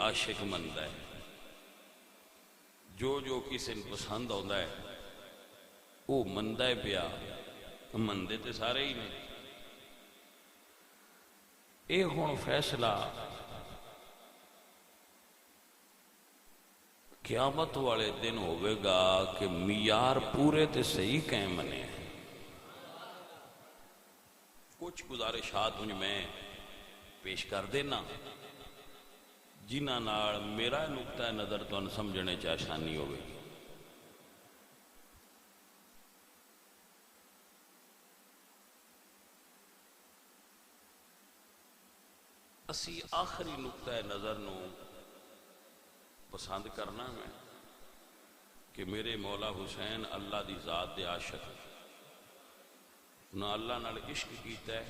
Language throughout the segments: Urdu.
عاشق مندا ہے، جو کسی نے پسند آتا ہے وہ مندا ہے پیا، مندے تے سارے ہی نے۔ اے ہن فیصلہ قیامت والے دن ہوئے گا کہ معیار پورے تے صحیح قائم بنے۔ کچھ گزارشات میں پیش کر دینا جنہاں نال میرا نقطہ نظر تو سمجھنے چ آسانی ہوگی۔ اسی آخری نقطہ نظر نو پسند کرنا ہے کہ میرے مولا حسین اللہ دی ذات دے عاشق نہ اللہ نال عشق کیتا ہے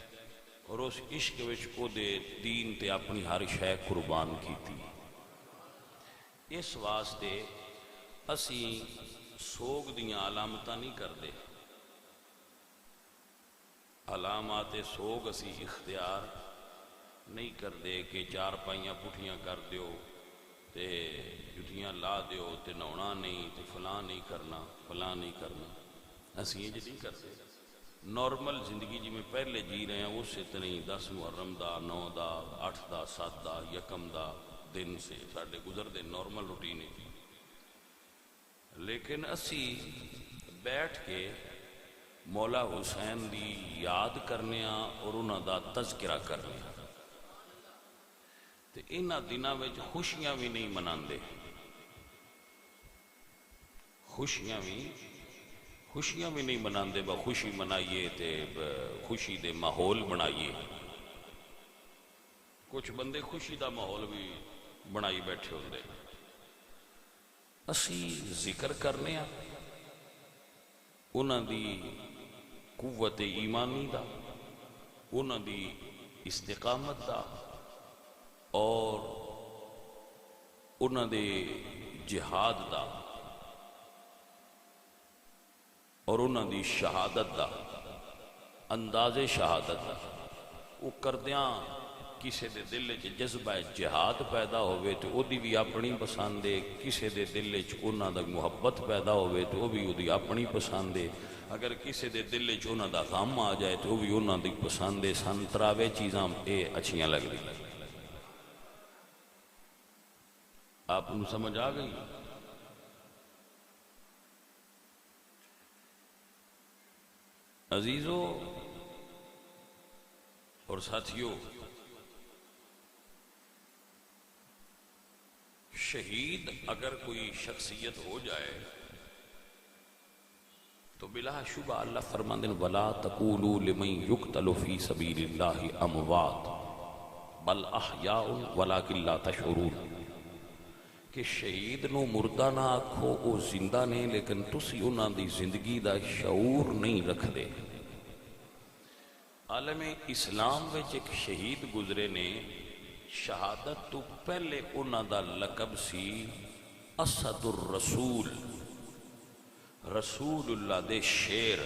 اور اس عشق وچ او دے دین تے اپنی ہر شے قربان کیتی۔ اس واسطے اسی سوگ دیاں علامتاں نہیں کردے، علامات سوگ اسی اختیار نہیں کردے کہ چار پائیاں پٹھیاں کر دیو تے جتیاں لا دیو تے نونا نہیں تے فلاں نہیں کرنا فلاں نہیں کرنا، اسی یہ نہیں کرتے۔ نارمل زندگی جی میں پہلے جی رہے ہیں اس سے تو نہیں، 10 محرم دا 9 دا 8 دا 7 دا یکم دا دن سے ساڑھے گزر دے نارمل روٹین ہے، لیکن اسی بیٹھ کے مولا حسین دی یاد کرنے اور انہاں دا تذکرہ کرنے تے انہاں دنوں میں خوشیاں بھی نہیں مناندے، خوشیاں بھی نہیں مناندے، با خوشی منائیے تے خوشی دے ماحول بنائیے۔ کچھ بندے خوشی دا ماحول بھی بنائی بیٹھے ہوندے۔ اسی ذکر کرنے انہاں دی قوت ایمانی دا، انہاں دی استقامت دا اور انہاں دے جہاد دا اور انہاں دی شہادت دا، انداز شہادت دا، وہ کردیاں کسی دے دل چ جذبہ جہاد پیدا ہوئے تو وہ دی بھی اپنی پسند ہے، کسی دے دل چ انہاں دا محبت پیدا ہوئے تو وہ بھی وہ دی اپنی پسند ہے، اگر کسی دے دل چ انہاں دا غم آ جائے تو وہ بھی انہاں دی پسند ہے۔ سنتراوے چیزاں اے اچھیاں لگ رہی، آپ انہوں سمجھ آ گئی؟ عزیزو اور ساتھیو، شہید اگر کوئی شخصیت ہو جائے تو بلا شبہ اللہ فرماندے وَلَا تَقُولُوا لِمَنْ يُقْتَلُ فِي سَبِيلِ اللَّهِ أَمْوَاتٌ بَلْ أَحْيَاءٌ وَلَكِنْ لَا تَشْعُرُونَ، کہ شہید نو مردہ نہ آکھو، او زندہ نہیں لیکن تسی انہاں دی زندگی دا شعور نہیں رکھ دے۔ عالم اسلام وچ ایک شہید گزرے نے، شہادت تو پہلے انہاں دا لقب سی اسد الرسول، رسول اللہ دے شیر۔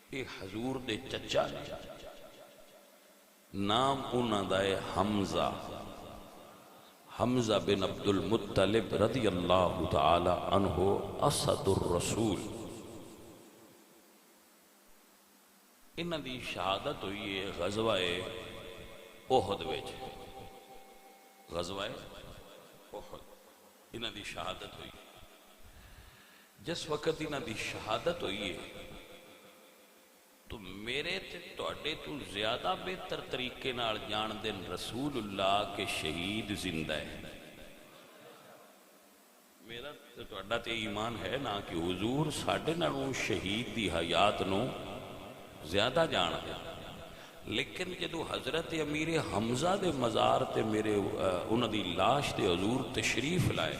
اے حضور دے چچا نے، نام انہاں دا ہے حمزہ، حمزہ بن عبد المطلب رضی اللہ تعالی عنہ اسد الرسول۔ انہاں دی شہادت ہوئی ہے غزوہ احد وچ، غزوہ احد انہاں دی شہادت ہوئی۔ جس وقت انہاں دی شہادت ہوئی ہے تو میرے تے توڑے تو زیادہ بہتر طریقے نال جان دن رسول اللہ کے شہید زندہ ہے۔ میرا تے توڑا تے ایمان ہے نا کہ حضور ساڑھے نالوں شہید دی حیات نو زیادہ جان ہے، لیکن جدو حضرت امیر حمزہ دے مزار تے میرے انہاں دی لاش تے حضور تشریف لائے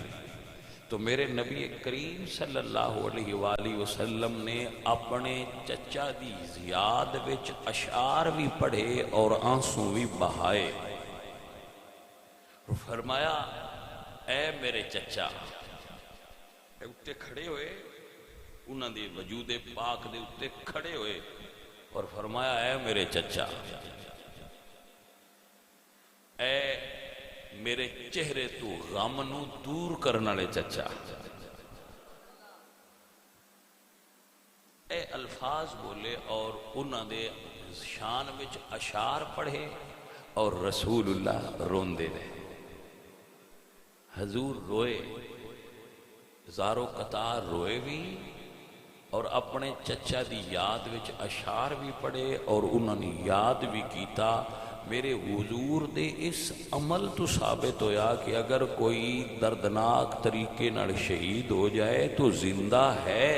تو میرے نبی کریم صلی اللہ علیہ وآلہ وسلم نے اپنے چچا دی زیاد وچ اشعار بھی پڑھے اور آنسوں بھی بہائے، فرمایا اے میرے چچا، اتے کھڑے ہوئے انہاں دی وجود پاک دے اتے کھڑے ہوئے اور فرمایا اے میرے چچا، اے میرے چہرے تو غم نو دور کرنے والے چچا. اے الفاظ بولے اور انہاں دے شان وچ اشعار پڑھے اور رسول اللہ روندے رہے. حضور روئے، زارو قطار روئے بھی، اور اپنے چچا دی یاد وچ اشعار بھی پڑھے اور انہوں نے یاد بھی کیتا. میرے حضور دے اس عمل تو ثابت ہویا کہ اگر کوئی دردناک طریقے نال شہید ہو جائے تو زندہ ہے،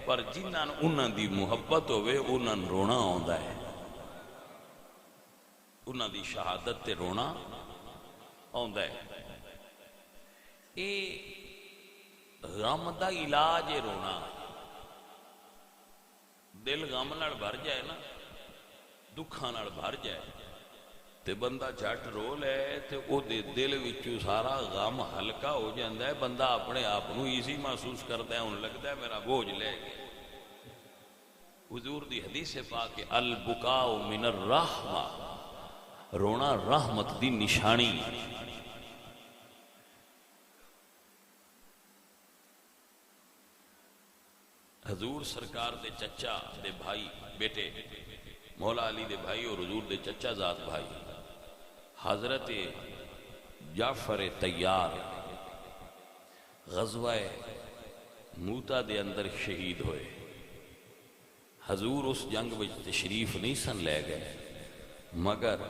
پر جنہاں انہاں دی محبت ہوئے انہاں رونا آندا ہے، انہاں دی شہادت تے رونا آندا ہے. اے غم دا علاج ہے رونا. دل غم نال بھر جائے نا، دکھاں نال بھر جائے تے بندہ جھٹ رو لے تے او دے دل وچوں سارا غم ہلکا ہو جاندا ہے. بندہ اپنے آپ نو ایزی محسوس کرتا ہے، ہن لگتا ہے میرا بوجھ لے گیا. حضور دی حدیث پاک کہ البکاء من الرحمہ، رونا رحمت دی نشانی. حضور سرکار دے چچا دے بھائی بیٹے مولا علی دے بھائی اور حضور دے چچا ذات بھائی حضرت جعفر طیار غزوہ موتا دے اندر شہید ہوئے. حضور اس جنگ وچ تشریف نہیں سن لے گئے، مگر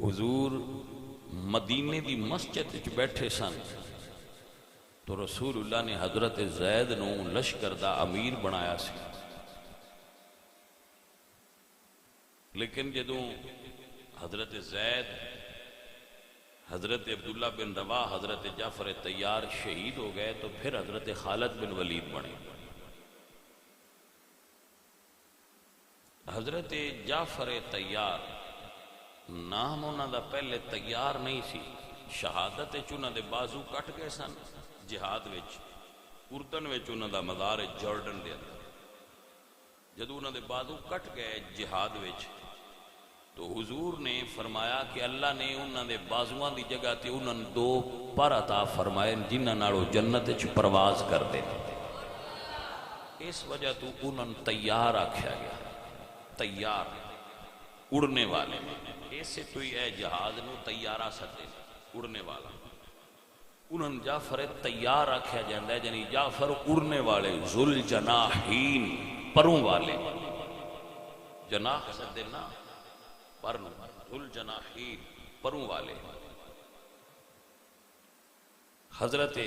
حضور مدینے دی مسجد وچ بیٹھے سن تو رسول اللہ نے حضرت زید نو لشکر دا امیر بنایا سی. لیکن جدوں حضرت زید، حضرت عبداللہ بن رواح، حضرت جعفر طیار شہید ہو گئے تو پھر حضرت خالد بن ولید بنے. حضرت جعفر طیار نام انہاں دا پہلے طیار نہیں سی. شہادت انہاں دے بازو کٹ گئے سن جہاد وچ، اردن وچ انہاں دا مزار ہے جارڈن دے اندر. جدوں انہاں دے بازو کٹ گئے جہاد وچ تو حضور نے فرمایا کہ اللہ نے انہاں دے بازوਆਂ دی جگہ تے انہاں دو پر عطا فرمائے جنہاں نال وہ جنت وچ پرواز کردے. اس وجہ تو انہاں طیار آکھیا گیا، طیار اڑنے والے. ایسے تو ہی اے جہاز نو طیارہ سدے اڑنے والا. انہاں جعفر طیار آکھیا جاندا ہے، یعنی جعفر اڑنے والے، ذل جناحین پروں والے. جناح سدے نا پر، ذل جناحین پروں والے. حضرت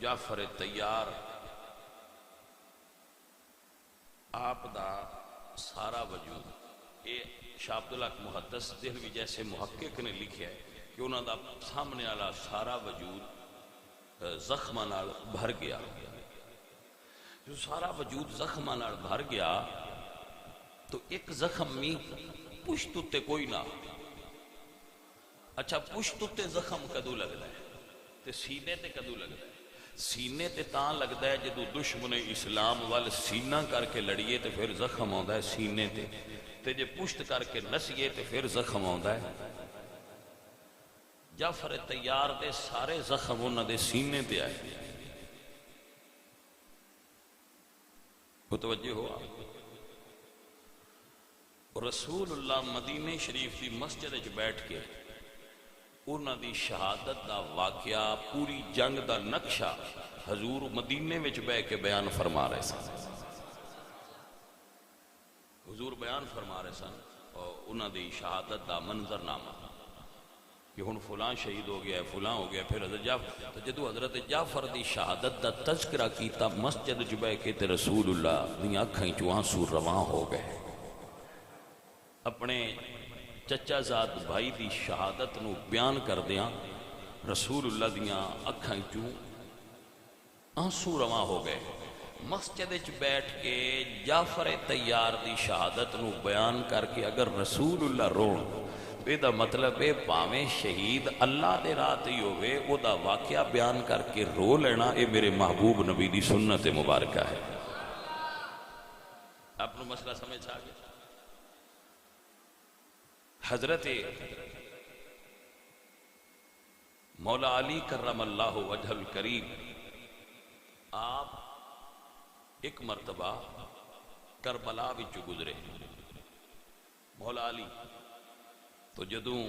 جعفر طیار آپ دا سارا وجود، یہ شاہ عبدالحق محدث دہلوی جیسے محقق نے لکھا ہے کہ انہوں دا سامنے والا سارا وجود زخماں نال بھر گیا. جو سارا وجود زخماں نال بھر گیا تو ایک زخم می پشت تے کوئی نہ. اچھا پشت تے زخم کدو لگتا ہے تے سینے تے کدو لگتا ہے؟ سینے تے تاں لگتا ہے جدو دشمن اسلام وال سینہ کر کے لڑیے تے پھر زخم آتا ہے سینے تے جے پشت کر کے نسیے تے پھر زخم آتا ہے. جعفر طیار دے سارے زخم انہاں دے سینے تے آئے. متوجہ ہوا؟ رسول اللہ مدینہ شریف کی مسجد وچ بیٹھ کے انہاں دی شہادت دا واقعہ، پوری جنگ دا نقشہ حضور مدینے وچ بیٹھ کے بیان فرما رہے سن. حضور بیان فرما رہے سن اور انہاں دی شہادت دا منظرنامہ کہ ہن فلاں شہید ہو گیا ہے، فلاں ہو گیا. پھر حضرت جعفر، تو جدو حضرت جعفر دی شہادت دا تذکرہ کیتا مسجد وچ بیٹھ کے تے رسول اللہ دی اکھاں چوں آنسو رواں ہو گئے. اپنے چچا زاد بھائی دی شہادت نو بیان کر دیاں رسول اللہ دیاں اکھاں چوں آنسو رواں ہو گئے. مسجد وچ بیٹھ کے جعفر طیار دی شہادت نو بیان کر کے اگر رسول اللہ رون، اے دا مطلب اے پاویں شہید اللہ دے راہ تے ہوئے او دا واقعہ بیان کر کے رو لینا، اے میرے محبوب نبی دی سنت مبارکہ ہے. آپ نے مسئلہ سمجھ آ گیا؟ حضرت مولا علی کرم اللہ وجہ الکریم آپ ایک مرتبہ کربلا وچ گزرے. مولا علی تو جدوں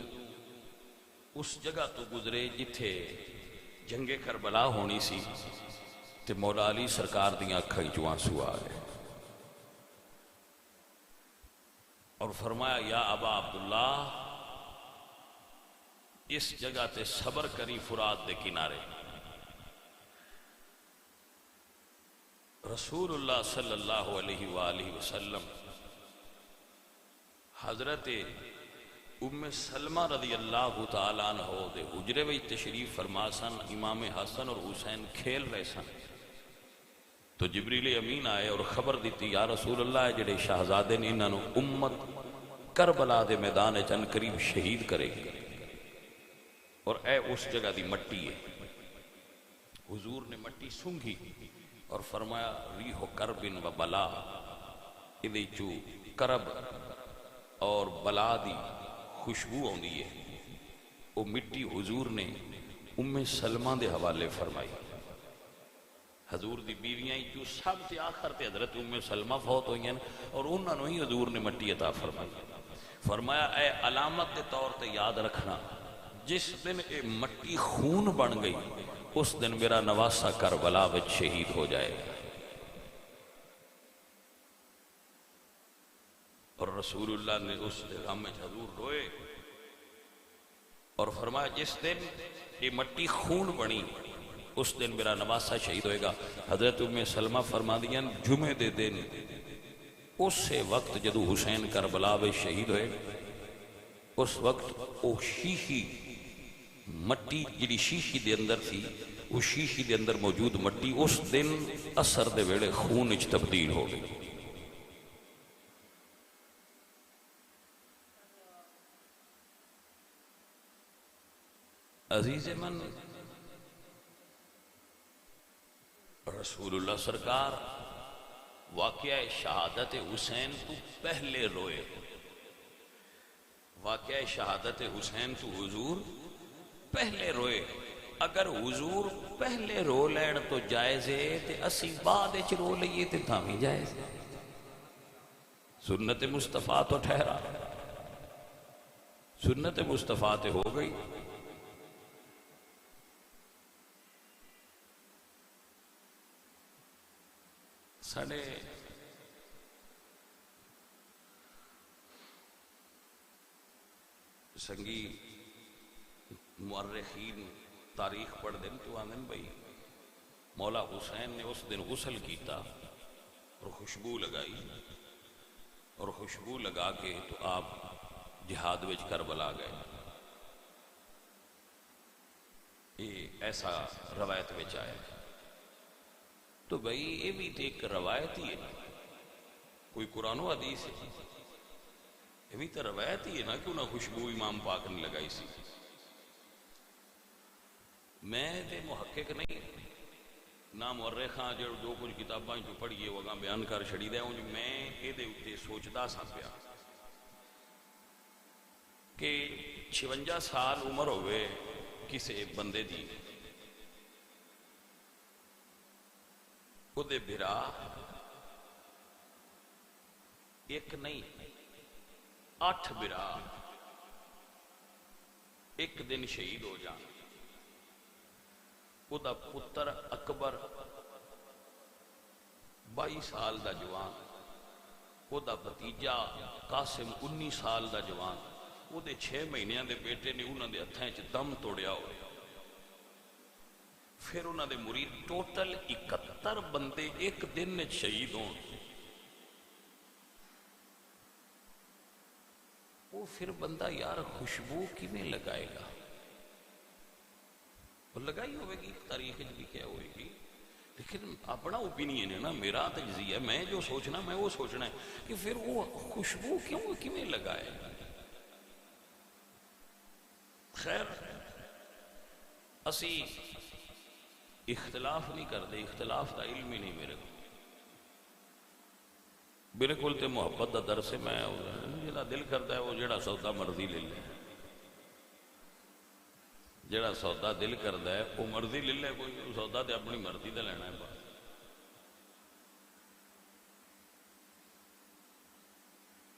اس جگہ تو گزرے جتھے جنگ کربلا ہونی سی تے مولا علی سرکار دیاں اکھاں وچوں آنسو آ گئے اور فرمایا یا ابا عبداللہ اس جگہ تے صبر کری فرات دے کنارے. رسول اللہ صلی اللہ علیہ وآلہ وسلم حضرت ام سلمہ رضی اللہ تعالیٰ عنہ دے حجرے وچ تشریف فرما سن. امام حسن اور حسین کھیل رہے سن تو جبریل امین آئے اور خبر دیتی یا رسول اللہ جڑے شہزادے نے انہاں نو امت کربلا دے میدان چن قریب شہید کرے گی اور اے اس جگہ دی مٹی ہے. حضور نے مٹی سونگھی اور فرمایا ریح کرب و بلا ادھے چو کرب اور بلا دی خوشبو ہوندی ہے. وہ مٹی حضور نے ام سلمہ دے حوالے فرمائی. حضور دی بیویاں جو سب سے آخر تے حضرت ام سلمہ فوت ہوئی ہیں اور انہوں نے ہی حضور نے مٹی عطا فرمائی. فرمایا اے علامت دے طور تے یاد رکھنا جس دن اے مٹی خون بن گئی اس دن میرا نواسا کربلا وچ شہید ہو جائے گا. اور رسول اللہ نے اس غم میں حضور روئے اور فرمایا جس دن یہ مٹی خون بنی اس دن میرا نواسا شہید ہوئے گا. حضرت ام سلمہ فرما دیا جمعے دے دن اس وقت جدو حسین کربلا میں شہید ہوئے اس وقت وہ شیشی مٹی جڑی شیشی دے اندر تھی وہ شیشی دے اندر موجود مٹی اس دن اثر دے ویڑے خون اچ تبدیل ہو گئی. عزیز من رسول اللہ سرکار واقعہ شہادت حسین تو پہلے روئے. واقعہ شہادت حسین تو حضور پہلے روئے. اگر حضور پہلے رو لین تو جائز ہے تے اسی بعد اچ رو لئیے تے تھامی جائز ہے. سنت مصطفیٰ تو ٹھہرا سنت مصطفیٰ تے ہو گئی. ساڑھے سنگی مورخین تاریخ پڑھ دیں تو آنگن بھئی مولا حسین نے اس دن غسل کیتا اور خوشبو لگائی اور خوشبو لگا کے تو آپ جہاد وچ کربلا گئے. یہ ایسا روایت وچ آیا. تو بھئی یہ بھی تو ایک روایت ہی ہے نا, کوئی قرآن و حدیث ہے, یہ بھی تو روایت ہی ہے نا کیوں نہ خوشبو امام پاک نے لگائی سی. میں تے محقق نہیں نہ مورخاں جو کچھ کتاباں جو پڑھیے وہ بیان کر چھڑی دے ہوں. میں یہ دے اتے سوچدا سا پیا کہ 56 سال عمر ہوئے کسے بندے دی دے بھرا ایک نہیں 8 بھرا ایک دن شہید ہو جان. وہ دا پتر اکبر 22 سال دا جوان, وہ دا بھتیجا قاسم 19 سال دا جوان, وہ دے 6 مہینیاں دے بیٹے نے انہوں دے ہتھیں چ دم توڑیا ہوئے. پھر انہوں نے مرید ٹوٹل 71 بندے ایک دن میں شہید ہوں. وہ پھر بندہ یار خوشبو کیویں لگائے گا؟ وہ لگائی ہوئے گی تاریخ بھی کیا ہوئے گی, لیکن اپنا اوپینین ہے نا, میرا تجزیہ ہے, میں جو سوچنا میں وہ سوچنا ہے کہ پھر وہ خوشبو کیویں لگائے. خیر اسی اختلاف نہیں کرتے, اختلاف دا علم ہی نہیں میرے کول تے محبت دا درس ہے. میں جڑا دل کرتا ہے وہ جڑا سودا مرضی لے لے. جڑا سودا دل کردا ہے وہ مرضی لے لے، کوئی سودا تے اپنی مرضی تے لینا ہے بس۔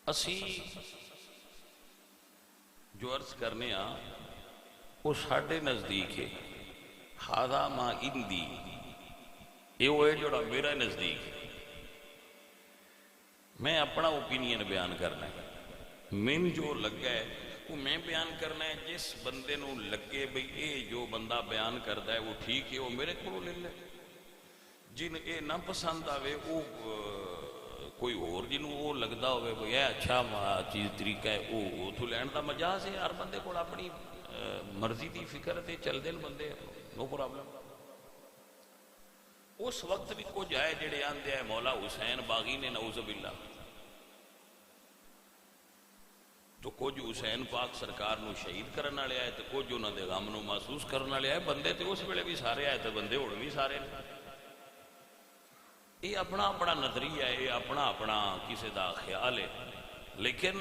اسی جو عرض کرنے ہاں وہ ساڈے نزدیک ہے، ہاذا ما اندی، یہ وہ ہے جوڑا میرا نزدیک ہے، میں اپنا اوپینین بیان کرنا ہے، من جو لگا ہے وہ میں بیان کرنا ہے۔ جس بندے نو لگے بھئی اے جو بندہ بیان کرتا ہے وہ ٹھیک ہے وہ میرے کو لے لے، جن اے نہ پسند آوے وہ کوئی اور جنوں وہ لگتا ہوئے بھئی اے اچھا چیز طریقہ ہے وہ تو لین دا مجاز ہے، ہر بندے کو اپنی مرضی دی فکر تے چل دین بندے، نو پرابلم۔ اس وقت بھی کچھ آئے جڑے آندے ہیں مولا حسین باغی نے نعوذ باللہ، تو کچھ حسین پاک سرکار نو شہید کرنا لیا ہے، تو کچھ انہوں دے غم نو محسوس کرنا لیا ہے۔ بندے تے اس ویلے بھی سارے آئے تو بندے ہوڑ بھی سارے، یہ اپنا اپنا نظریہ ہے، یہ اپنا اپنا کسی دا خیال ہے، لیکن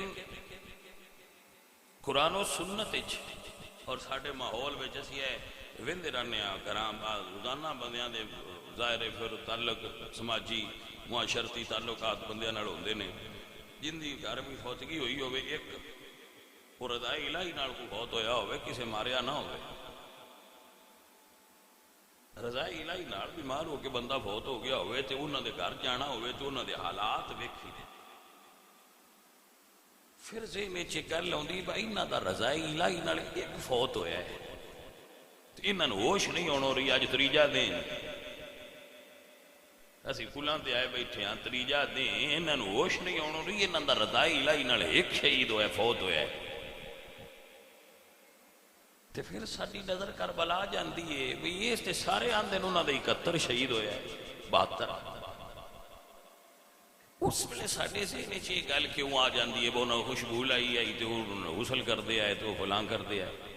قرآن و سنت اور ساڑھے ماحول میں جیسی ہے وندے رہنے کرام روزانہ بندیاں دے ظاہر پھر تعلق سماجی معاشرتی تعلقات بندیاں نال ہوندے نے، جن دی گھر بھی فوتگی ہوئی ہوئے ایک وہ رضائے الہی نال کو فوت ہویا ہوئے، کسے ماریا نہ ہوئے، رضائے الہی نال بیمار ہو کے بندہ فوت ہو گیا ہوئے تے انہوں دے گھر جانا ہوئے تو انہوں دے حالات ویکھی دے، پھر ذہن وچ گل ہوندی بھائی انہاں دا رضائے الہی نال ایک فوت ہویا ہے، انہاں نوں ہوش نہیں ہونا رہی، اج تریجا دن اسی پلاں تے آئے بیٹھے ہاں، تریجا دن انہاں نوں ہوش نہیں ہونا رہی، انہاں دا رضائے الہی نال ایک شہید ہویا فوت ہویا ہے، تے پھر ساری نظر کربلا جاندی ہے بھی اس تے سارے آندے انہاں دے 71 شہید ہویا ہے، 72۔ اس ویلے ساڈے ذہن وچ یہ گل کیوں آ جاندی ہے، وہ خوشبو لائی آئی تے وہ غسل کر دے آئے تو فلاں کر دے آئے۔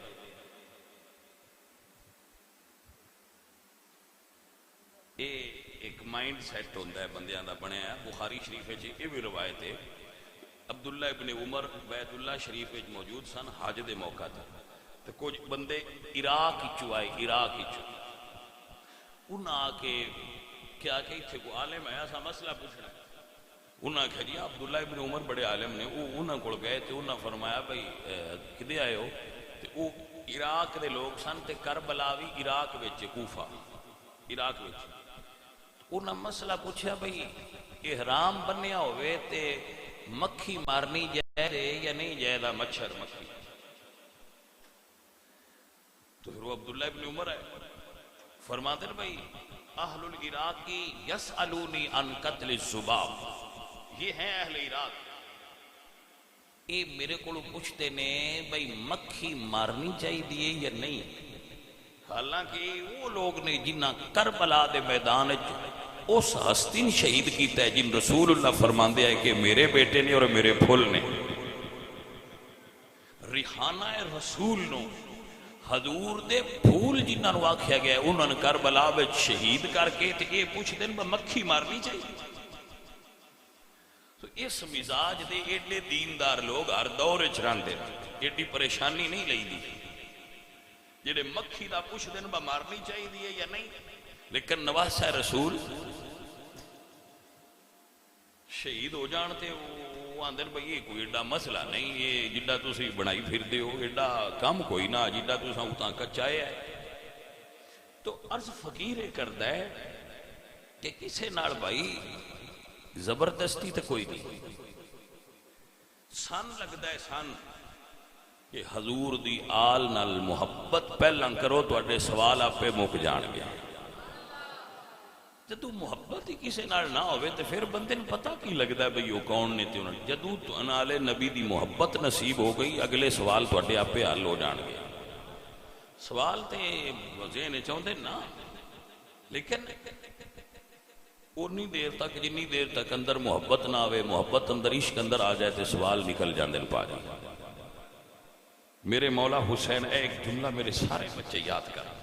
یہ ایک مائنڈ سیٹ ہوتا ہے بندیاں دا بنیا ہے۔ بخاری شریف وچ یہ بھی روایت ہے، عبداللہ ابن عمر بیت اللہ شریف وچ موجود سن حج دے موقع تے، تو کچھ بندے عراق چو آئے، عراق چو انہاں آ کے کیا کہ اتھے کو عالم ہے ایسا مسئلہ پوچھنا، انہاں کہا جی عبداللہ ابن عمر بڑے عالم نے، انہاں کھڑ گئے تو انہاں فرمایا بھئی کدے آئے ہو، تو وہ عراق دے لوگ سن تے کربلاوی عراق وچ کوفہ عراق وچ، انہاں مسئلہ پوچھا بھئی احرام بنیا ہوئے تے مکھی مارنی جائے یا نہیں جائے، مچھر مکھی، تو پھر وہ عبداللہ ابن عمر ہے فرماتے ہیں بھئی اہل العراق یسألونی عن قتل الذباب، یہ ہیں اہل عراق، یہ میرے کو پوچھتے نے بھئی مکھی مارنی چاہیے یا نہیں، حالانکہ وہ لوگ نے جنہ کربلا دے میدان اس ہستی شہید کیتا ہے جن رسول اللہ فرماندے ہیں کہ میرے بیٹے نے اور میرے پھول نے، ریحانہ رسول نو حضور دے پھول جنہ نو آکھیا گیا ہے انہوں نے کربلا وچ شہید کر کے تے یہ پوچھ دن مکھی مارنی چاہیے۔ تو اس مزاج دے ایڈے دیندار لوگ ہر دور وچ رہندے، ایڈی پریشانی نہیں لئی دی، جڑے مکھی دا پوچھ دن مارنی چاہیے یا نہیں، لیکن نواسہ رسول شہید ہو جانتے وہ آندر بھئی یہ کوئی ایڈا مسئلہ نہیں، یہ جڈا تسی بنائی پھر دے ہو ایڈا کام کوئی نہ، جڈا تساں اتاں کچائے ہے۔ تو عرض فقیر کردا ہے کہ کسے نال بھائی زبردستی تے کوئی نہیں، سن لگدا ہے سن کہ حضور دی آل نال محبت پہلاں کرو تو اڈے سوال آپ پہ مک جان گیا، جدو محبت ہی کسی نال نہ ہوئے تو پھر بندے نے پتہ کی لگتا ہے بھئی وہ کون نے، جدو تو نالے نبی دی محبت نصیب ہو گئی اگلے سوال تو اڈے آپ پہ حل ہو جان گیا، سوال تے ذہن چاہتے نا، لیکن اتنی دیر تک جنی دیر تک اندر محبت نہ آوے، محبت اندر عشق اندر آ جائے تو سوال نکل جاندے پا جائے۔ میرے مولا حسین ایک جملہ میرے سارے بچے یاد کر،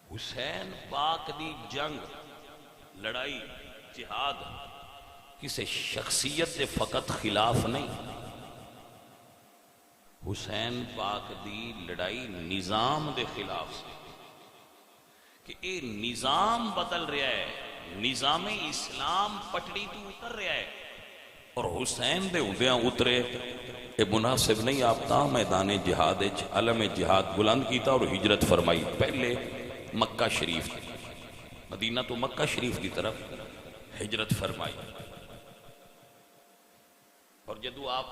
حسین پاک دی جنگ لڑائی جہاد کسی شخصیت دے فقط خلاف نہیں، حسین پاک دی لڑائی نظام دے خلاف سے کہ اے نظام بدل رہا ہے، نظام اسلام پٹڑی تو اتر رہا ہے، اور حسین دے ہوندیاں اترے یہ مناسب نہیں آپتا میدان جہاد علم جہاد بلند کیتا اور ہجرت فرمائی۔ پہلے مکہ شریف مدینہ تو مکہ شریف کی طرف ہجرت فرمائی، اور جدو آپ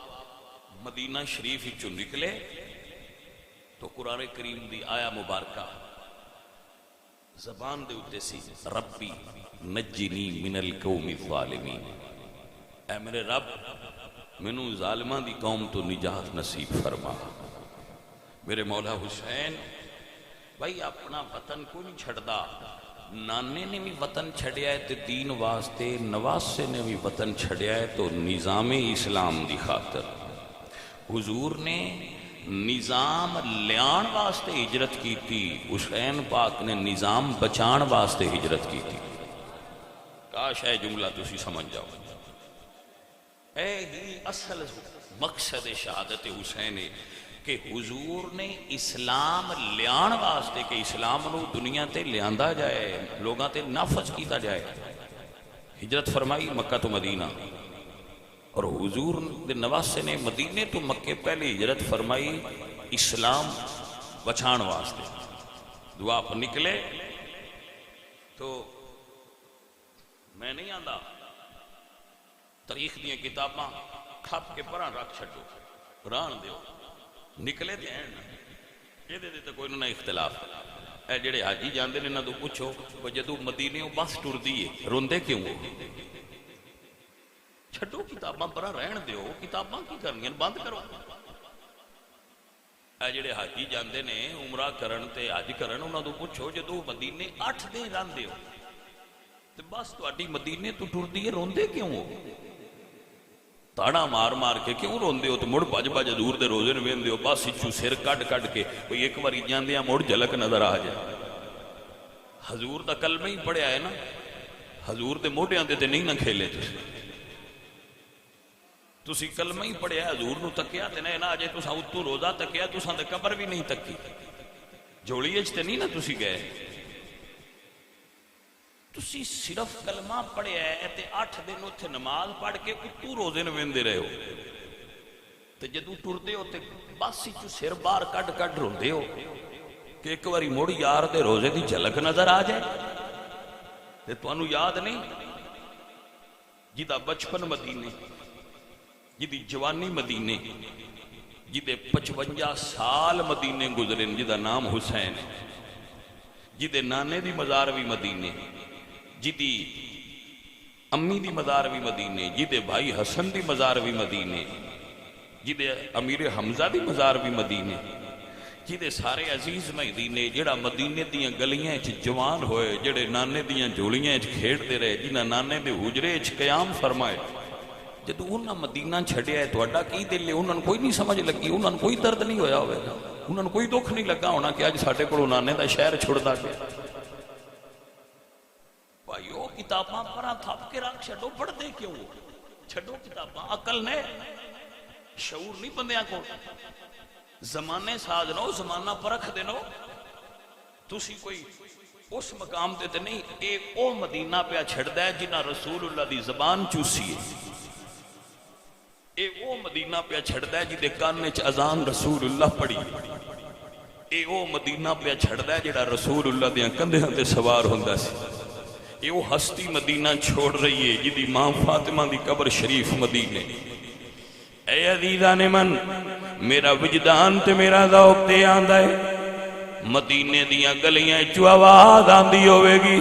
مدینہ شریف چو نکلے تو قرآن کریم دی آیا مبارکہ زبان دے اتے سی، ربی نجنی من القوم الظالمین، اے میرے رب منو ظالمان دی قوم تو نجات نصیب فرما۔ میرے مولا حسین بھائی اپنا وطن کو نہیں چھڑدا، نانے نے بھی وطن چھڑیا ہے تے دین واسطے، نواسے نے بھی وطن چھڑیا ہے تو نظام اسلام دی خاطر۔ حضور نے نظام لیان واسطے ہجرت کی تھی، حسین پاک نے نظام بچان واسطے ہجرت کی تھی۔ کاش ہے جملہ تسی سمجھ جاؤ، اے ہی اصل مقصد شہادت حسین ہے کہ حضور نے اسلام لیان واسطے کہ اسلام نو دنیا تے لیاندہ جائے، لوگاں تے نافذ کیتا جائے، ہجرت فرمائی مکہ تو مدینہ، اور حضور دے نواسے نے مدینے تو مکے پہلے ہجرت فرمائی اسلام بچان واسطے۔ دعا پر نکلے تو میں نہیں آندا تاریخ دیاں کتاباں کھپ کے پران رکھ چھڑو ران دیو، نکلے دے ہیں یہ دے تو کوئی نہ اختلاف، اے جڑے حاجی جاندے نے نہ تو پوچھو وہ جدو مدینے بس ٹر دیئے روندے کیوں ہو؟ چھٹو کتاباں برا رہن دیو، کتاباں کی کرنی بند کرو۔ اے جڑے حاجی جاندے نے عمرہ کرن تے حج کرن انہاں تو پوچھو جدو مدینے 8 دن رہندے ہو تے بس تہاڈی مدینے تو ٹردی ہے روندے کیوں ہو؟ تاڑا مار مار کے کیوں روندے ہو؟ تو مڑ بھج بھج حضور دے روزے نوں ویندے ہو، بس اچھو سر کڈ کڈ کے کوئی ایک باری جاندیاں مڑ جھلک نظر آ جائے۔ حضور دا کلمہ ہی پڑھیا ہے نا، حضور دے موڈیاں دے تے نہیں نہ کھیلے تسی کلمہ ہی پڑھیا حضور نو تکیا تے نہ اجے تساں اتوں روزہ تکیا تساں تے قبر بھی نہیں تکی، جوڑی اچ تے نہیں نہ تسی گئے، تسی صرف کلمہ پڑھیا ہے تے 8 دن اتھے نماز پڑھ کے اتوں روزے نوں ویندے رہے ہو تے جدوں ٹردے ہو تے بس اچ سر باہر کڈ کڈ روندے ہو کہ ایک واری مڑ یار دے روزے دی جھلک نظر آ جائے تے تانوں یاد نہیں جدا بچپن مدینے، جدی جوانی مدینے، جدے 55 سال مدینے گزرے، جدا نام حسین، جدے نانے دی مزار بھی مدینے، جدی امی دی مزار بھی مدینے، جدے بھائی حسن دی مزار بھی مدینے، جدے امیر حمزہ دی مزار بھی مدینے، جدے سارے عزیز مدینے، جڑا مدینے دیاں گلیاں چ جوان ہوئے، جڑے نانے دیاں جوڑیاں چ کھیڑ دے رہے، جنہ نانے دے حجرے چ قیام فرمائے، جدو انہاں مدینہ چھڑیا ہے تو اڈا کی دل ہے، انہاں کوئی نہیں سمجھ لگی، انہاں کوئی درد نہیں ہویا ہوئے، انہاں کوئی دکھ نہیں لگا ہونا کہ آج ساڑھے کو نانے دا شہر چھڑ دا گیا۔ بھائیو کتاباں پرا تھاپ کے رکھ چھڑو، پڑھ دے کیوں ہو؟ چھڑو کتاباں، عقل نے شعور نہیں بندیاں کو، زمانے ساز نو، زمانہ پرکھ دے نو، تسی کوئی اس مقام دیتے نہیں، ایک او مدینہ پہ چھڑ دے جنہ رسول اللہ دی زبان چوسی ہے، اے او مدینہ پہ چھڑ دے جدے کاننے چ اذان رسول اللہ پڑھی، اے او مدینہ پہ چھڑ دے جڑا رسول اللہ دیاں کندھیاں تے سوار ہوندا سی، اے او ہستی مدینہ چھوڑ رہی ہے جدی ماں فاطمہ دی قبر شریف مدینے۔ اے عزیزان من، میرا وجدان تے میرا ذوق تے آندا ہے مدینے دیاں گلیاں چ آواز آندی ہوے گی،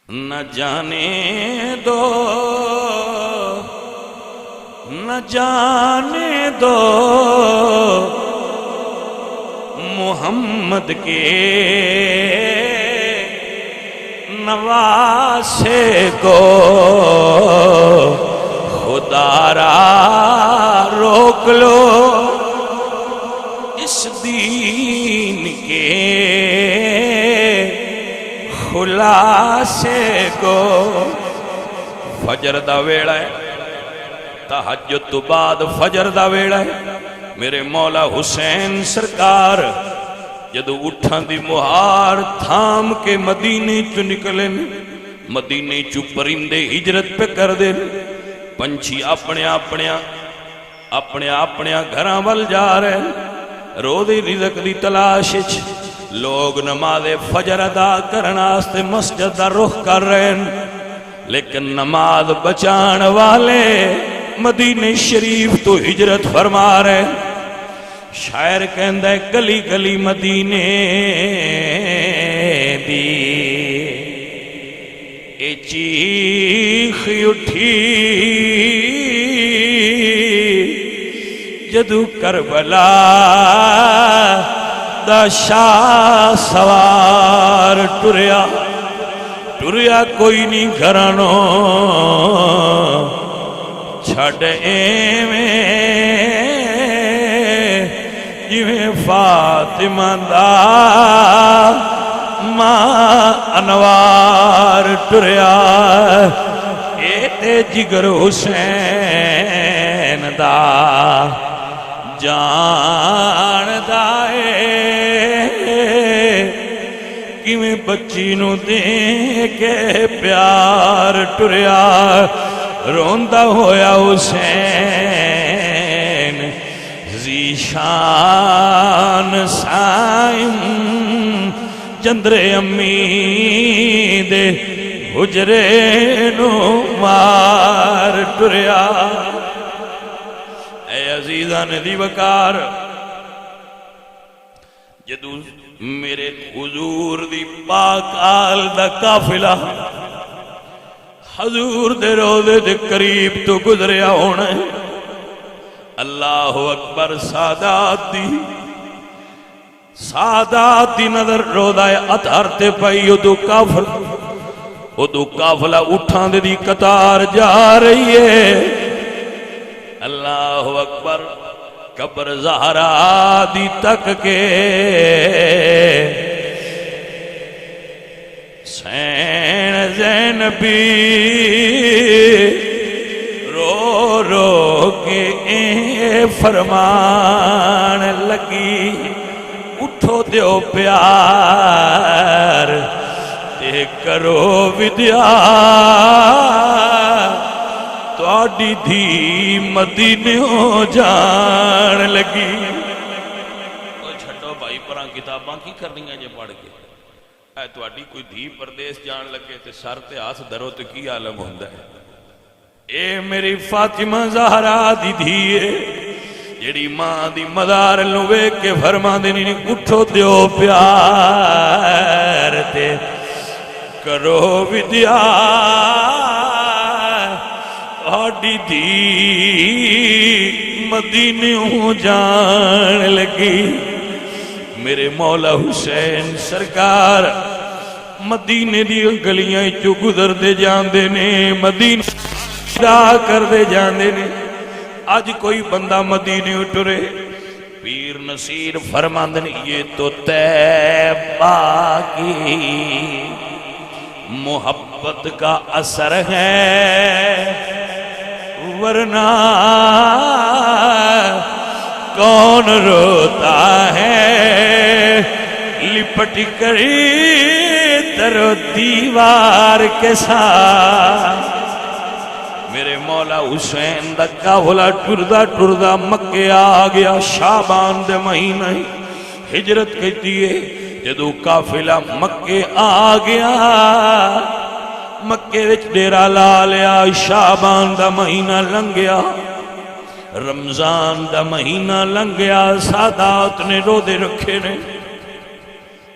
نہ جانے دو، نہ جانے دو محمد کے نواسے کو، خدا را روک لو اس دین کے خلاصے کو۔ فجر دا ویڑا ہے، تہجد تو بعد فجر دا ویلا ہے میرے مولا حسین سرکار جدو اٹھاں دی مہار تھام کے مدینے چو نکلے مدینے چو پرندے ہجرت پہ کر دے پنچھی اپنے گھراں ول جا رہے رو دی رزق دی تلاش لوگ نماز فجر ادا کرنا آستے مسجد دا رخ کر رہے ہیں لیکن نماز بچان والے مدینہ شریف تو ہجرت فرما رہے شاعر کہندہ ہے گلی گلی مدینے دی اے چیخ اٹھی جدو کربلا دا شاہ سوار ٹریا کوئی نہیں گھرانو چھڑ ایویں جویں فاطمہ دا ماں انوار ٹریا اے تے جگر حسین دا جان دائے کیویں بچی نو دے کے پیار ٹریا روندہ ہویا حسین ذیشان سائم چندر امی دے حجرے نو مار ٹریا اے عزیزان دی وقار جدو میرے حضور دی پاک آل دا قافلہ حضور دے روضے دے قریب تو گزریا ہونا ہے اللہ اکبر سادات دی نظر روضہ اطہر تے پائی ادو قافلہ اٹھان دے دی قطار جا رہی ہے اللہ اکبر قبر زہرا دی تک کے سین زینبی رو رو کے فرمان لگی اٹھو دیو پیار تے کرو ودیا تواڈی دھی مدینوں جان لگی چھٹو بھائی پران کتاباں کی کرنیاں جے پڑھ کے اے تواڈی کوئی دھی پردیس جان لگے تے سر تے ہاتھ درو تے کی عالم ہوندا ہے اے میری فاطمہ زہرا دی دھیے جیڑی ماں دی مدار لوے کے فرما دینی اٹھو دیو پیار تے کرو ودیا آڈی دی مدینوں جان لگی میرے مولا حسین سرکار مدینے دی گلیاں چو گزر دے جاندے نے مدینہ دا کر دے جاندے نے آج کوئی بندہ مدینے اٹھرے پیر نصیر فرماندن یہ تو طیبہ کی محبت کا اثر ہے ورنہ کون روتا ہے لپٹ کری در دیوار کے ساتھ میرے مولا حسین دا قافلہ ٹردا مکے آ گیا شعبان دے مہینہ ہجرت کہتی ہے جدو قافلہ مکے آ گیا مکے وچ ڈیرا لا لیا شعبان دا مہینہ لنگ گیا رمضان دا مہینہ لنگ گیا سادات نے روزے رکھے نے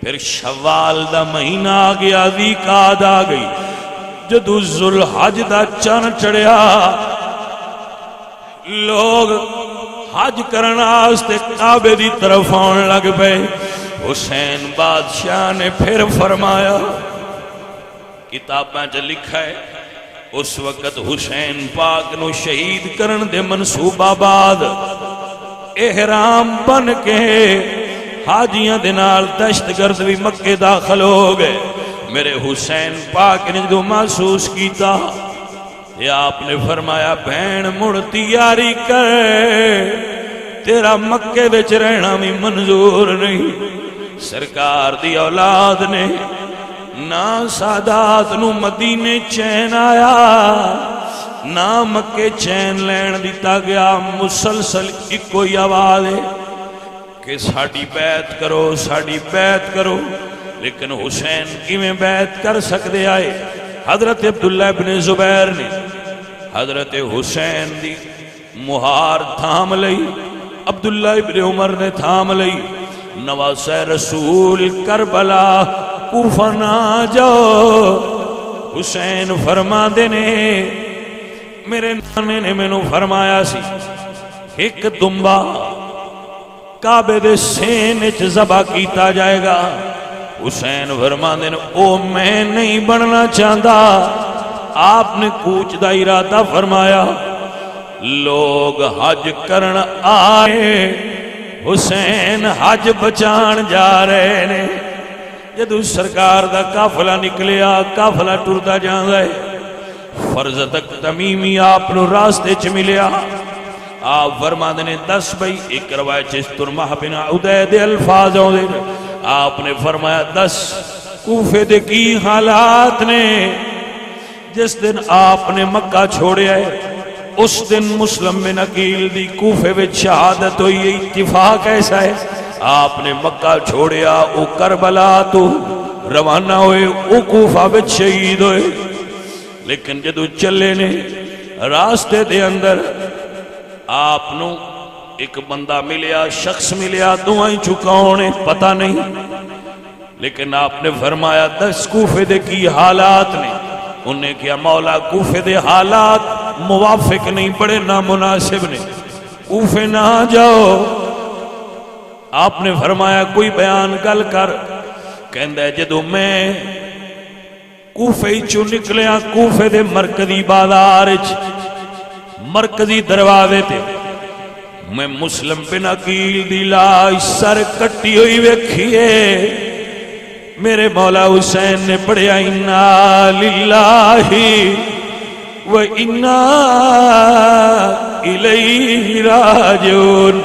پھر شوال دا مہینہ آ گیا ذیقعد آ گئی جدو ذوالحج دا چن چڑھیا لوگ حج کرنا آستے کعبے دی طرف آن لگ پے حسین بادشاہ نے پھر فرمایا کتاباں جو لکھا ہے اس وقت حسین پاک نو شہید کرن دے منصوبہ بعد احرام بن کے حاجیاں دنال دشت گرد بھی مکے داخل ہو گئے میرے حسین پاک نے جو محسوس کیتا یا آپ نے فرمایا بہن مڑ تیاری کر، تیرا مکے وچ رہنا بھی منظور نہیں۔ سرکار دی اولاد نے نہ سادات نو مدینے چین آیا نہ مکے چین لین دیتا گیا، مسلسل ایک کوئی آواز ہے کہ ساڑی بیعت کرو ساڑی بیعت کرو، لیکن حسین کیویں بیعت کر سکتے آئے؟ حضرت عبداللہ ابن زبیر نے حضرت حسین دی مہار تھام لئی، عبداللہ ابن عمر نے تھام لئی، نواسہ رسول کربلا کوفہ نہ جاؤ۔ حسین فرما دینے میرے نانے نے میں نو فرمایا سی ایک دمبا کعبے دے سین اچ ذبح کیتا جائے گا۔ حسین فرما دینے او میں نہیں بننا چاہتا۔ آپ نے کوچ دا ارادہ فرمایا، لوگ حج کرن آئے، حسین حج بچان جا رہے نے۔ جدو سرکار دا قافلہ نکلیا، قافلہ ٹردا جاندا ہے، فرزدق تمیمی آپ نو راستے چ ملیا۔ آپ فرماندے نے دس بھئی ایک روایت چسترمہ بن عدید الفاظ ہوندے، آپ نے فرمایا دس کوفے دے کی حالات نے۔ جس دن آپ نے مکہ چھوڑیا ہے اس دن مسلم بن عقیل دی کوفے وچ شہادت ہوئی۔ اتفاق ایسا ہے آپ نے مکہ چھوڑیا، او کربلا تو روانہ ہوئے، او کوفہ وچ شہید ہوئے۔ لیکن جدو چلے نے راستے دے اندر آپ نو ایک بندہ ملیا، شخص ملیا، دعائیں چکاؤنے پتہ نہیں، لیکن آپ نے فرمایا دس کوفے دے کی حالات نے۔ انہیں کیا مولا کوفے دے حالات موافق نہیں، بڑے نامناسب نے، کوفے نہ جاؤ۔ آپ نے فرمایا کوئی بیان گل کر۔ کہندہ ہے جدو میں کوفے چو نکلیا، کوفے دے مرکزی بازار مرکزی دروازے تے میں مسلم بن عقیل دی لاش سر کٹی ہوئی ویکھیے۔ میرے مولا حسین نے پڑھیا اِنَّا لِلَّهِ وَإِنَّا إِلَيْهِ رَاجِعُونَ،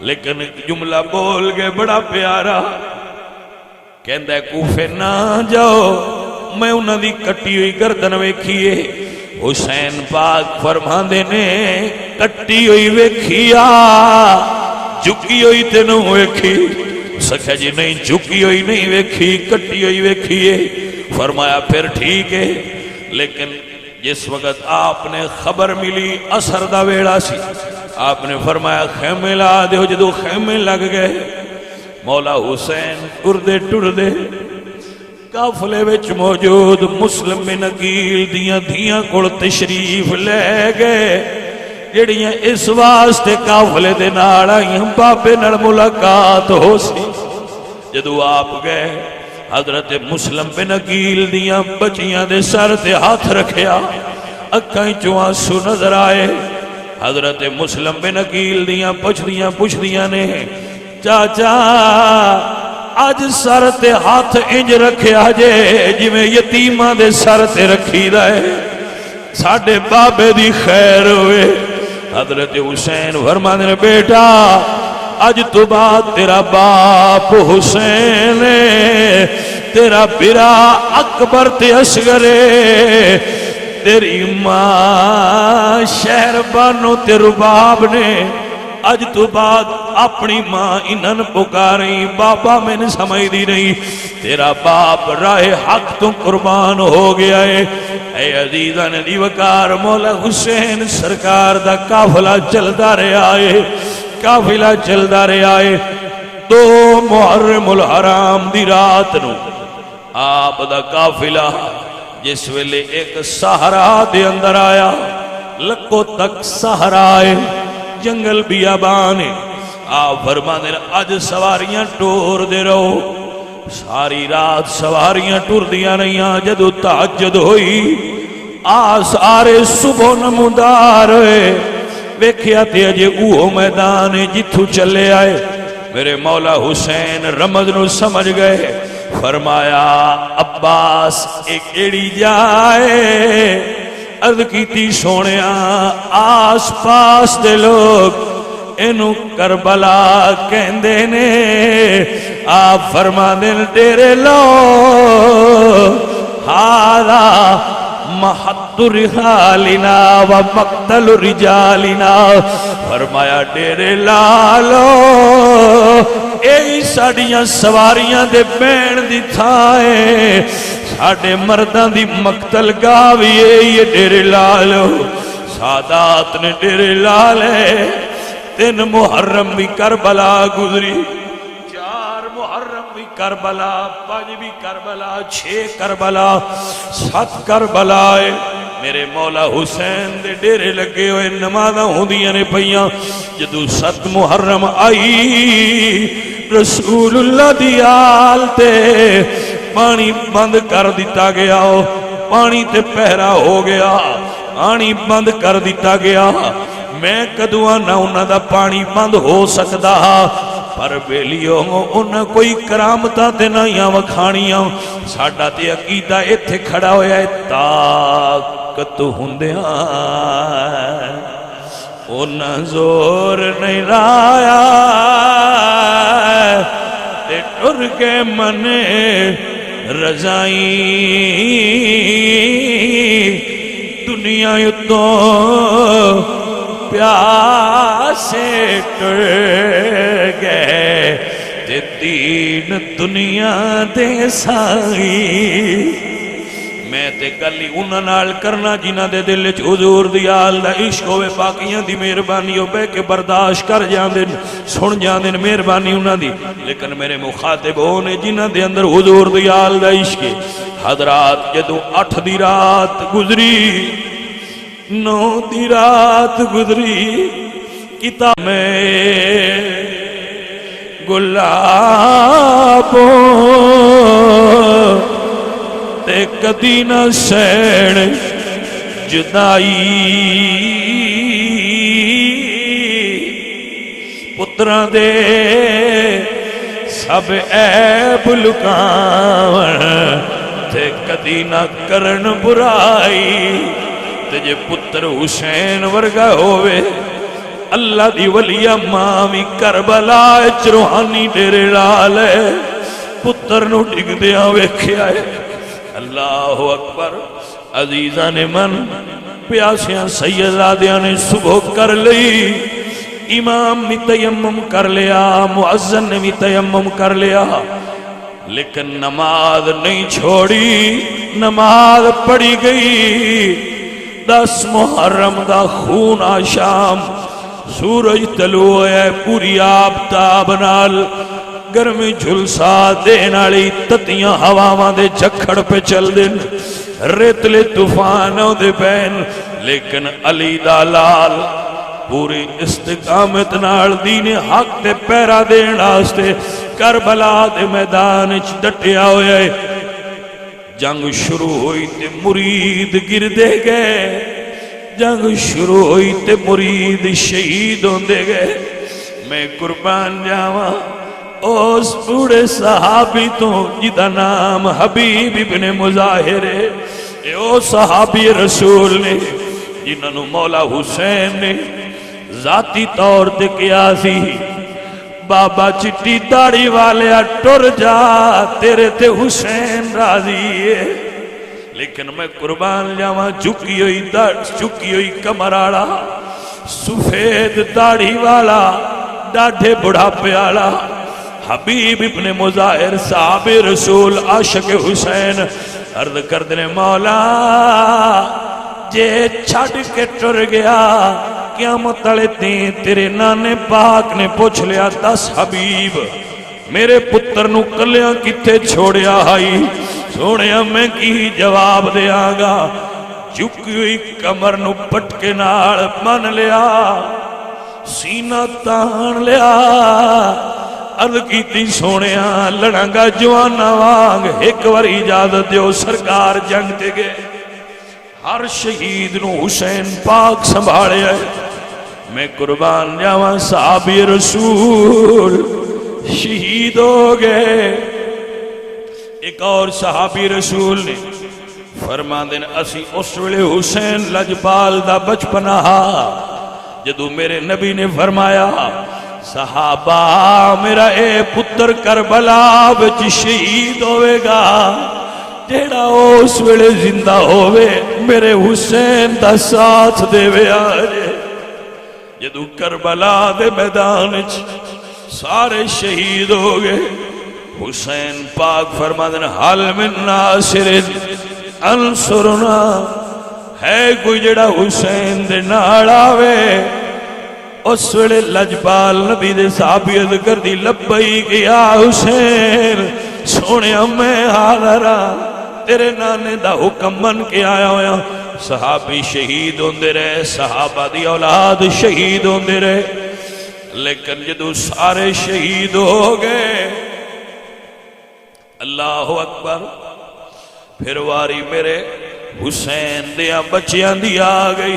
لیکن جملہ بول گئے بڑا پیارا، کہندہ ہے کوفے نہ جاؤ، میں انہاں دی کٹی ہوئی گردن ویکھیے۔ حسین پاک فرماندے نے کٹی ہوئی ویکھیا، جھکی ہوئی تے نہ ویکھی۔ سکھا جی نہیں جھکی ہوئی نہیں ویکھی، کٹی ہوئی ویکھیے۔ فرمایا پھر ٹھیک ہے، لیکن جس وقت آپ نے خبر ملی اثر دا ویڑا سی، آپ نے فرمایا خیمے لا دیو۔ جدو خیمے لگ گئے، مولا حسین ٹردے ٹردے قافلے وچ موجود مسلم بن عقیل دیاں دھیاں کول تشریف لے گئے، جڑیاں اس واسطے قافلے دے نال آئیاں بابے نال ملاقات ہو سی۔ جدو آپ گئے حضرت مسلم بن عقیل دیاں بچیاں دے سر تے ہاتھ رکھیا، اکھاں چوں آنسو نظر آئے۔ حضرت مسلم بن عقیل دیاں پوچھدیاں نے چاچا اج سر تے ہاتھ انج رکھیا جے جویں یتیماں دے سر تے رکھی دا ہے، ساڈے بابے دی خیر ہوئے۔ حضرت حسین فرماندے نے بیٹا اج تو بعد تیرا باپ حسین ہے، تیرا برا اکبر تے اصغر ہے، تیری ماں شہر بانو تے رباب نے اج تو بعد اپنی ماں انہن پکاری بابا میں نے سمجھ دی نہیں، تیرا باپ راہ حق تو قربان ہو گیا ہے۔ اے عزیزان دی وقار مولا حسین سرکار دا قافلہ چلدا رہا ہے، قافلہ چلدا رہا ہے۔ دو محرم الحرام دی رات نو آپ دا قافلہ جس ویلے ایک صحرا دے اندر آیا، لکو تک صحرا ہے، جنگل بیابان ہے۔ آپ فرماندے نے اج سواریاں ٹور دے رہو، ساری رات سواریاں ٹور دیاں رہیاں۔ جدو تہجد ہوئی آسارے صبح نمودار ہوئے، ویکھیا تے اجے اوہ میدان جتھو چلے آئے۔ میرے مولا حسین رمض نو سمجھ گئے، فرمایا عباس ایک ایڑی جائے عرض کیتی سونیا آس پاس دے لوگ اینو کربلا کہندے نے، آپ فرما دین ڈیرے لو ہارا محط رحالنا و مقتل رجالنا، فرمایا ڈیرے لالو اے ساڑیاں سواریاں دے بین دی تھائے، ساڑے مردان دی مقتل گاویے یہ ڈیرے لالو۔ سادات نے ڈیرے لالے 3 محرم بھی کربلا گزری، 4 محرم بھی کربلا، 5 بھی کربلا، 6 کربلا، 7 کربلا ہے۔ میرے مولا حسین دے ڈیرے لگے ہوئے نمازاں ہوندیاں نے پئیاں۔ جدو 7 محرم آئی رسول اللہ دی آل تے پانی بند کر دیتا گیا، پانی تے پہرا ہو گیا، پانی بند کر دیتا گیا۔ میں کدوہ نہ انہاں دا پانی بند ہو سکدا، پر بیلیوں انہاں کوئی کرامتاں تے نہ یا وکھانیاں۔ ساڈا تے عقیدہ ایتھے کھڑا ہویا ہے، طاقت ہوندیاں انہاں زور نہیں لایا، تے ٹر کے منے رضائیں دنیا تو پیاسے ٹر گئے، تے دین دنیا دے سائی۔ میں تے گلی انہاں نال کرنا جنہاں دے دل وچ حضور دی آل دا عشق ہوئے، باقیاں دی مہربانی ہو بے کے برداشت کر جاندن، سن جاندن مہربانی انہاں دی، لیکن میرے مخاطب ہونے جنہاں دے اندر حضور دی آل دا عشق۔ حضرات جدو 8 دی رات گزری، 9 دی رات گزری، کتاب میں گلابوں تے کدی نہ سین جدائی، پتراں دے سب عیب لکاون تے کدی نہ کرن برائی۔ تے جے پتر حسین ورگا ہوئے، اللہ دی ولی ماں بھی کربلا وچ روحانی ڈیرے لالے پتر نو ڈگ دیا ویکھیا ہے۔ اللہ اکبر۔ عزیزاں نے من پیاسیاں سیدزادیاں نے صبح کر لی، امام بھی تیمم کر لیا، مؤذن نے بھی تیمم کر لیا، لیکن نماز نہیں چھوڑی، نماز پڑھی گئی۔ 10 محرم دا خون آشام، سورج طلوع ہے پوری آفتاب نال، گرمی جھلسا دین والی تتیاں ہواواں دے جھکڑ پہ چل دن، ریتلے طوفان دے بین، لیکن علی دا لال پوری استقامت نال دین حق تے پیرا دین واسطے کربلا دے میدان وچ ڈٹیا ہویا ہے۔ جنگ شروع ہوئی تے مرید گردے گئے، جنگ شروع ہوئی تے مرید شہید ہوندے گئے۔ میں قربان جاواں اس بوڑھے صحابی تو جدا نام حبیب ابن مظاہر ہے، او صحابی رسول نے جنہوں مولا حسین نے ذاتی طور تے کیا سی، بابا چٹی داڑھی والے ٹر جا تیرے تے حسین راضی ہے۔ لیکن میں قربان جاواں چکی ہوئی کمر والا، سفید داڑھی والا، ڈاڈھے بڑھاپے والا حبیب ابن مظاہر صحاب رسول عاشق حسین عرض کر دنے، مولا جے چھڑ کے ٹر گیا قیامت والے دن تیرے نانے پاک نے پوچھ لیا، 10 حبیب میرے پتر نو کلیاں کتے چھوڑیا ہائی، سونیا میں کی جواب دیاں گا؟ جھکی ہوئی کمر نو پٹکے نال من لیا، سینہ تان لیا، عرض کیتی سونیا لڑانگا جوانا وانگ ایک وار اجازت دیو سرکار جنگ تے گئے۔ ہر شہید نو حسین پاک سنبھالے ہے۔ میں قربان جاواں صحابی رسول شہید ہو گئے۔ ایک اور صحابی رسول نے فرماندے نے اسی اس ویلے حسین لجپال دا بچپنا جدو میرے نبی نے فرمایا صحابہ میرا اے پتر کربلا وچ شہید ہوئے گا جیڑا اس ویلے زندہ ہوئے میرے حسین دا ساتھ دے وے آجے جدو کربلا دے میدان سارے شہید ہو گئے حسین پاک فرماتے ہیں حل من ناصر انصرنا ہے کوئی جڑا حسین دے نال آوے اس ویلے لجپال نبی دے صحابی عرض کر دی لبیک یا حسین سونے میں حاضر تیرے نانے دا حکم من کے آیا ہویا صحابی شہید ہوندے رہے صحابہ دی اولاد شہید ہوندے رہے لیکن جدو سارے شہید ہو گئے اللہ اکبر پھر واری میرے حسین دیا بچیاں دی آ گئی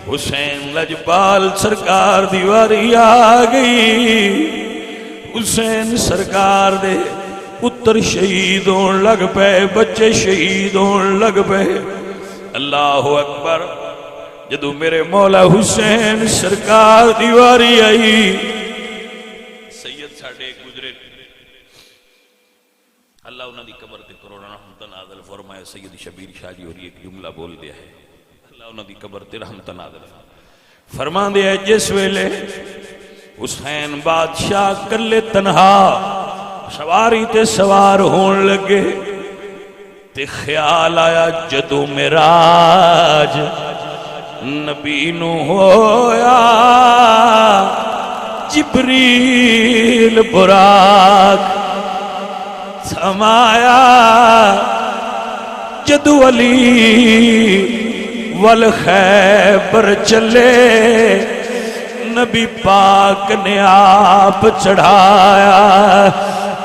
حسین لجپال سرکار دی واری آ گئی حسین سرکار دے پتر شہید ہون لگ پے بچے شہید ہون لگ پے اللہ اکبر جدو میرے مولا حسین سرکار دیواری آئی سید ساڑھے گزرے اللہ انہوں دی قبر تے کروڑا رحمت نازل فرمائے سید شبیر شاہ جی اور ایک جملہ بول دیا ہے اللہ انہوں دی قبر تے رحمت نازل فرما دیا ہے جس ویلے حسین بادشاہ کلے تنہا سواری تے سوار ہون لگے تے خیال آیا جدو معراج نبی نو ہویا جبریل براق سمایا جدو علی والخیبر چلے نبی پاک نے آپ چڑھایا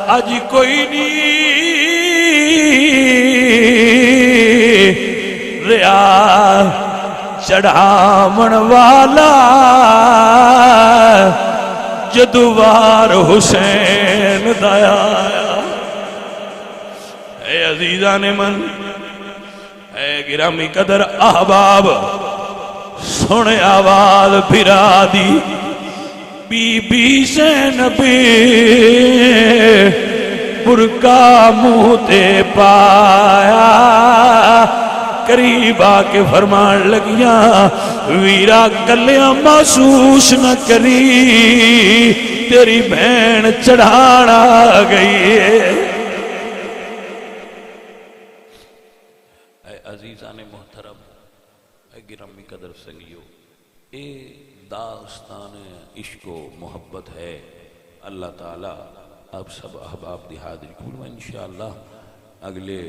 آج کوئی نہیں ریا چڑھامن والا جدوار حسین دایا اے عزیزان من اے گرامی قدر احباب سنے آواز پھرا دی بی بی زینبی برکا منہ تے پایا قریب آ کے فرمان لگیاں ویرا گلیاں محسوس نہ کری تیری بہن چڑھانا گئی اے عزیزان محترم اے گرامی قدر سنگیو اے داستان عشق و محبت ہے اللہ تعالی آپ سب احباب دی حاضر کول میں انشاءاللہ اگلے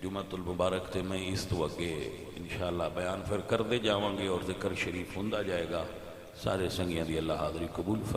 جمعۃ المبارک تے میں اس تو اگے انشاءاللہ بیان پھر کر دے جاواں گے اور ذکر شریف ہوندا جائے گا سارے سنگیاں دی اللہ حاضری قبول